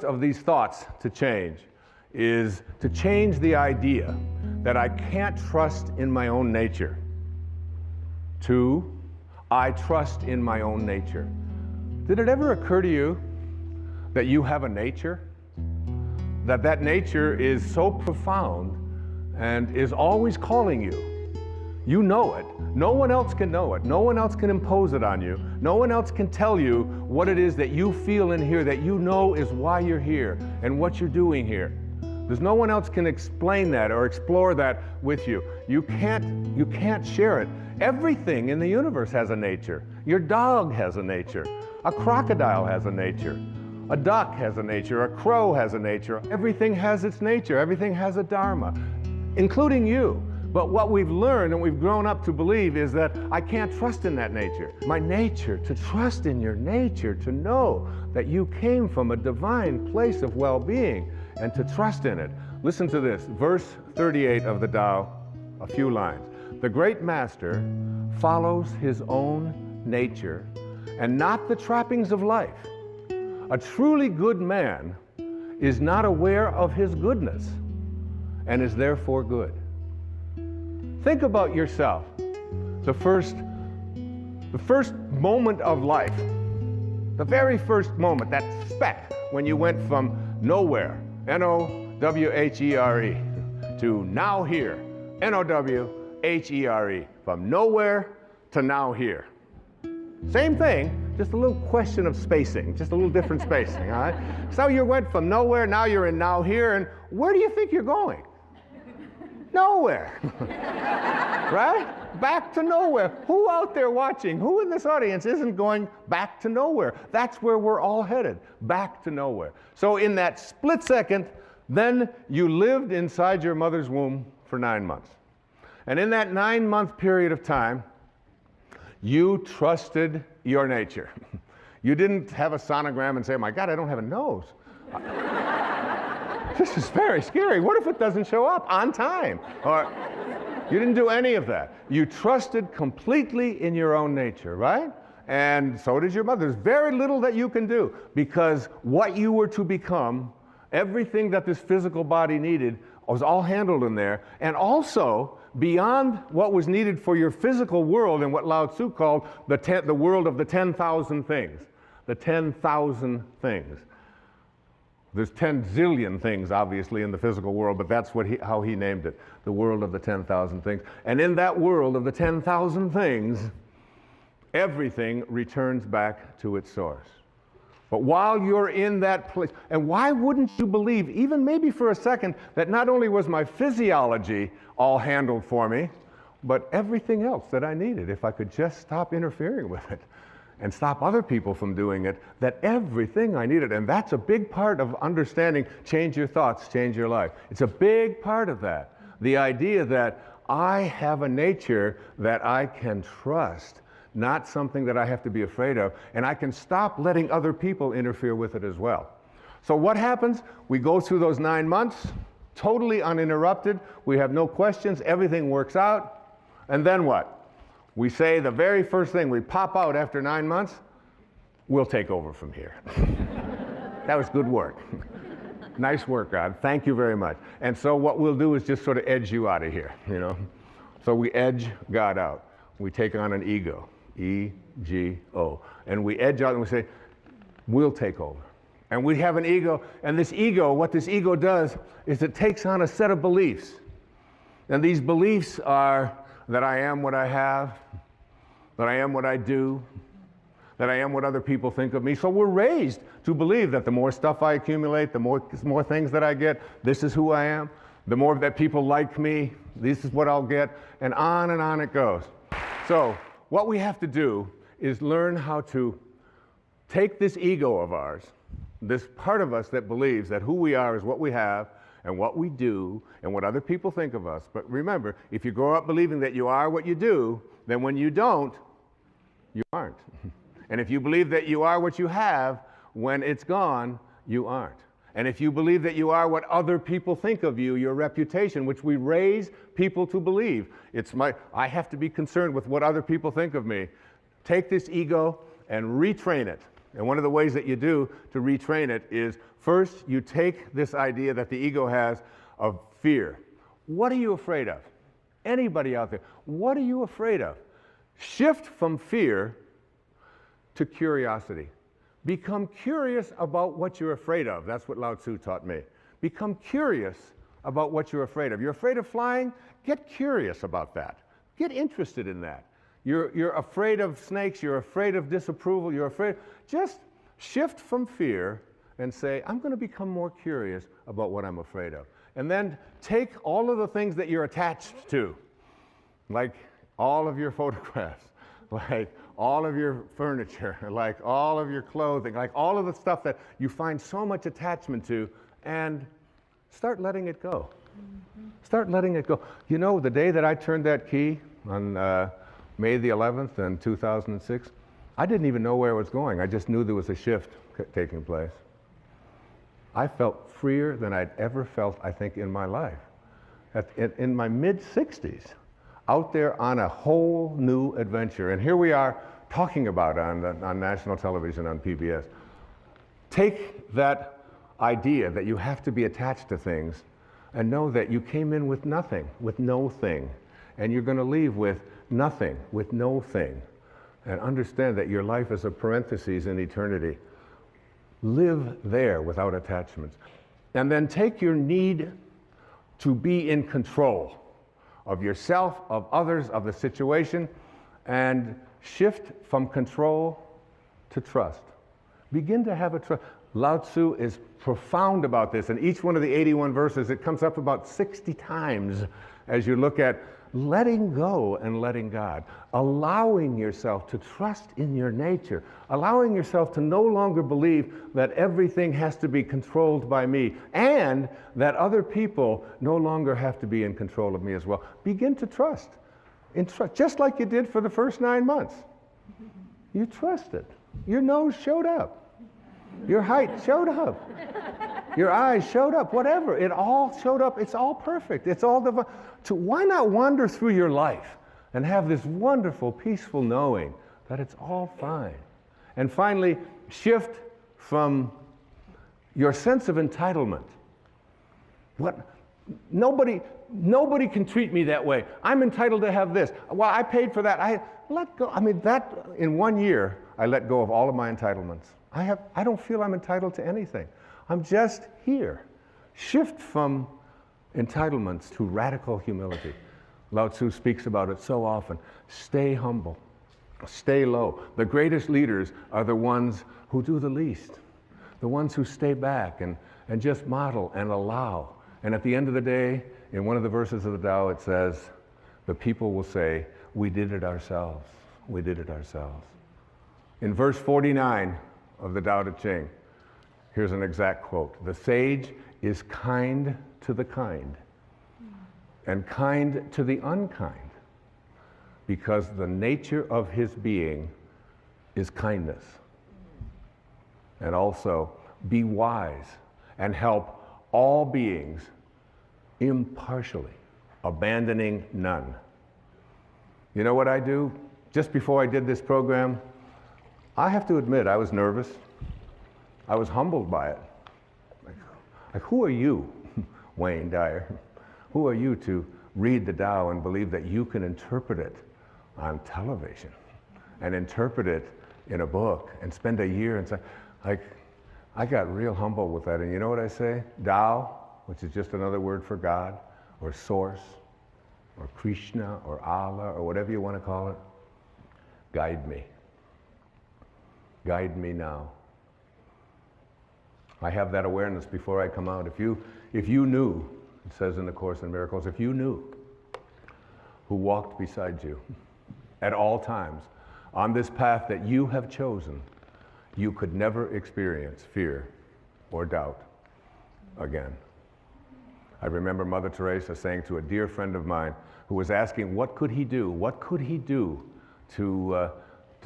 of these thoughts to change is to change the idea that I can't trust in my own nature to I trust in my own nature. Did it ever occur to you that you have a nature? That nature is so profound and is always calling you. You know it. No one else can know it. No one else can impose it on you. No one else can tell you what it is that you feel in here that you know is why you're here and what you're doing here. There's no one else can explain that or explore that with you. You can't share it. Everything in the universe has a nature. Your dog has a nature. A crocodile has a nature. A duck has a nature. A crow has a nature. Everything has its nature. Everything has a dharma, including you. But what we've learned and we've grown up to believe is that I can't trust in that nature. My nature, to trust in your nature, to know that you came from a divine place of well-being and to trust in it. Listen to this, verse 38 of the Tao, a few lines. The great master follows his own nature and not the trappings of life. A truly good man is not aware of his goodness and is therefore good. Think about yourself. The first moment of life, the very first moment, that speck when you went from nowhere, N-O-W-H-E-R-E, to now here, N-O-W-H-E-R-E, from nowhere to now here. Same thing, just a little question of spacing, just a little different spacing, all right? So you went from nowhere, now you're in now here, and where do you think you're going? Nowhere, right? Back to nowhere. Who out there watching, who in this audience isn't going back to nowhere? That's where we're all headed, back to nowhere. So in that split second, then you lived inside your mother's womb for 9 months. And in that 9-month period of time, you trusted your nature. You didn't have a sonogram and say, oh my God, I don't have a nose. This is very scary. What if it doesn't show up on time? Or you didn't do any of that. You trusted completely in your own nature, right? And so did your mother. There's very little that you can do because what you were to become, everything that this physical body needed was all handled in there. And also, beyond what was needed for your physical world and what Lao Tzu called the world of the 10,000 things. The 10,000 things. There's 10 zillion things, obviously, in the physical world, but that's how he named it, the world of the 10,000 things. And in that world of the 10,000 things, everything returns back to its source. But while you're in that place, and why wouldn't you believe, even maybe for a second, that not only was my physiology all handled for me, but everything else that I needed, if I could just stop interfering with it and stop other people from doing it, that everything I needed. And that's a big part of understanding change your thoughts, change your life. It's a big part of that. The idea that I have a nature that I can trust, not something that I have to be afraid of, and I can stop letting other people interfere with it as well. So what happens? We go through those 9 months, totally uninterrupted. We have no questions, everything works out. And then what? We say the very first thing, we pop out after 9 months, we'll take over from here. That was good work. Nice work, God. Thank you very much. And so what we'll do is just sort of edge you out of here, you know. So we edge God out. We take on an ego, E-G-O. And we edge out and we say, we'll take over. And we have an ego, and this ego, what this ego does is it takes on a set of beliefs. And these beliefs are that I am what I have, that I am what I do, that I am what other people think of me. So we're raised to believe that the more stuff I accumulate, the more things that I get, this is who I am. The more that people like me, this is what I'll get, and on it goes. So what we have to do is learn how to take this ego of ours, this part of us that believes that who we are is what we have, and what we do, and what other people think of us. But remember, if you grow up believing that you are what you do, then when you don't, you aren't. And if you believe that you are what you have, when it's gone, you aren't. And if you believe that you are what other people think of you, your reputation, which we raise people to believe, I have to be concerned with what other people think of me. Take this ego and retrain it And one of the ways that you do to retrain it is, first, you take this idea that the ego has of fear. What are you afraid of? Anybody out there, what are you afraid of? Shift from fear to curiosity. Become curious about what you're afraid of. That's what Lao Tzu taught me. Become curious about what you're afraid of. You're afraid of flying? Get curious about that. Get interested in that. You're afraid of snakes, you're afraid of disapproval, you're afraid. Just shift from fear and say, I'm going to become more curious about what I'm afraid of. And then take all of the things that you're attached to, like all of your photographs, like all of your furniture, like all of your clothing, like all of the stuff that you find so much attachment to, and start letting it go. Start letting it go. You know, the day that I turned that key on May the 11th in 2006, I didn't even know where it was going. I just knew there was a shift taking place. I felt freer than I'd ever felt, I think, in my life. In my mid-60s, out there on a whole new adventure. And here we are talking about it on national television, on PBS. Take that idea that you have to be attached to things and know that you came in with nothing, with no thing. And you're going to leave with nothing, with no thing. And understand that your life is a parenthesis in eternity. Live there without attachments. And then take your need to be in control of yourself, of others, of the situation, and shift from control to trust. Begin to have a trust. Lao Tzu is profound about this. In each one of the 81 verses, it comes up about 60 times as you look at letting go and letting God, allowing yourself to trust in your nature, allowing yourself to no longer believe that everything has to be controlled by me, and that other people no longer have to be in control of me as well. Begin to trust. Just like you did for the first 9 months. You trusted. Your nose showed up. Your height showed up. Your eyes showed up. Whatever. It all showed up. It's all perfect. It's all divine. So why not wander through your life and have this wonderful, peaceful knowing that it's all fine? And finally, shift from your sense of entitlement. Nobody can treat me that way. I'm entitled to have this. Well, I paid for that. I let go. I mean, that in 1 year, I let go of all of my entitlements. I don't feel I'm entitled to anything. I'm just here. Shift from entitlements to radical humility. Lao Tzu speaks about it so often. Stay humble. Stay low. The greatest leaders are the ones who do the least. The ones who stay back and just model and allow. And at the end of the day, in one of the verses of the Tao, it says, the people will say, we did it ourselves. We did it ourselves. In verse 49 of the Tao Te Ching, here's an exact quote. The sage is kind to the kind and kind to the unkind because the nature of his being is kindness. And also, be wise and help all beings impartially, abandoning none. You know what I do? Just before I did this program, I have to admit I was nervous. I was humbled by it. Like, who are you, Wayne Dyer? Who are you to read the Tao and believe that you can interpret it on television and interpret it in a book and spend a year and say, like, I got real humble with that. And you know what I say? Tao, which is just another word for God or source or Krishna or Allah or whatever you want to call it, guide me. Guide me now. I have that awareness before I come out. If you knew, it says in the Course in Miracles, if you knew who walked beside you at all times on this path that you have chosen, you could never experience fear or doubt again. I remember Mother Teresa saying to a dear friend of mine who was asking what could he do? What could he do to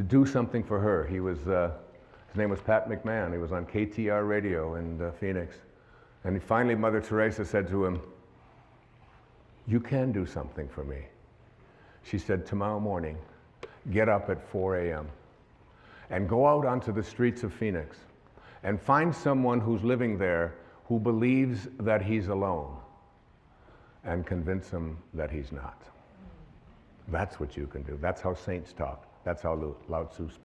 do something for her? His name was Pat McMahon. He was on KTR radio in Phoenix. And finally, Mother Teresa said to him, you can do something for me. She said, tomorrow morning, get up at 4 a.m. and go out onto the streets of Phoenix and find someone who's living there who believes that he's alone and convince him that he's not. That's what you can do. That's how saints talk. That's how Lao Tzu speaks.